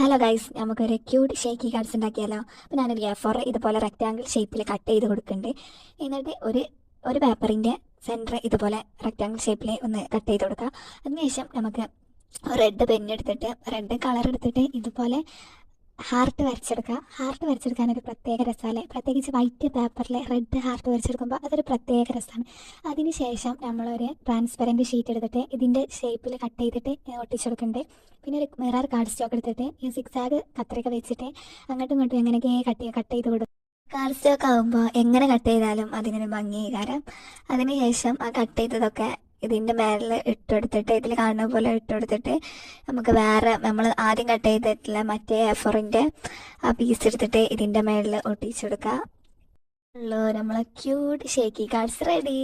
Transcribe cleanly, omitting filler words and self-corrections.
Hello guys, നമുക്കൊരു cute shaky cards ഉണ്ടാക്കിയാലോ. അപ്പോൾ ഞാനൊരു A4 ഇതുപോലെ റെക്റ്റാങ്കിൾ ഷേപ്പിൽ കട്ട് ചെയ്ത് കൊടുക്കുന്നുണ്ട്. എന്നിട്ട് ഒരു പേപ്പറിൻ്റെ സെൻറ്റർ ഇതുപോലെ റെക്റ്റാങ്കിൾ ഷേപ്പിൽ ഒന്ന് കട്ട് ചെയ്ത് കൊടുക്കുക. അതിനുശേഷം നമുക്ക് റെഡ് പെന്നെടുത്തിട്ട് റെഡ് കളർ എടുത്തിട്ട് ഇതുപോലെ ഹാർട്ട് വരച്ചെടുക്കുക. ഹാർട്ട് വരച്ചെടുക്കാനൊരു പ്രത്യേക രസമല്ലേ, പ്രത്യേകിച്ച് വൈറ്റ് പേപ്പറിൽ റെഡ് ഹാർട്ട് വരച്ചെടുക്കുമ്പോൾ അതൊരു പ്രത്യേക രസമാണ്. അതിന് ശേഷം നമ്മളൊരു ട്രാൻസ്പെറൻറ്റ് ഷീറ്റ് എടുത്തിട്ട് ഇതിൻ്റെ ഷേപ്പിൽ കട്ട് ചെയ്തിട്ട് ഒട്ടിച്ചെടുക്കുന്നുണ്ട്. പിന്നെ ഒരു മിറർ കാർഡ് സ്റ്റോക്ക് എടുത്തിട്ട് ഈ സിക്സാഗ് കത്രിക വെച്ചിട്ട് അങ്ങോട്ടും ഇങ്ങോട്ടും എങ്ങനെയൊക്കെ കട്ട് ചെയ്ത് കൊടുക്കും. കാർഡ് സ്റ്റോക്ക് ആകുമ്പോൾ എങ്ങനെ കട്ട് ചെയ്താലും അതിനൊരു ഭംഗീകാരം. അതിന് ശേഷം ആ കട്ട് ചെയ്തതൊക്കെ ഇതിൻ്റെ മേലിൽ ഇട്ടെടുത്തിട്ട് ഇതിൽ കാണുന്ന പോലെ ഇട്ടെടുത്തിട്ട് നമുക്ക് വേറെ നമ്മൾ ആദ്യം കട്ട് ചെയ്തിട്ടുള്ള മറ്റേ A4ൻ്റെ ആ പീസ് എടുത്തിട്ട് ഇതിൻ്റെ മേലിൽ ഒട്ടിച്ചെടുക്കുക. ഉള്ളൂ നമ്മളെ ക്യൂട്ട് ഷേക്കി കാർഡ്സ് റെഡി.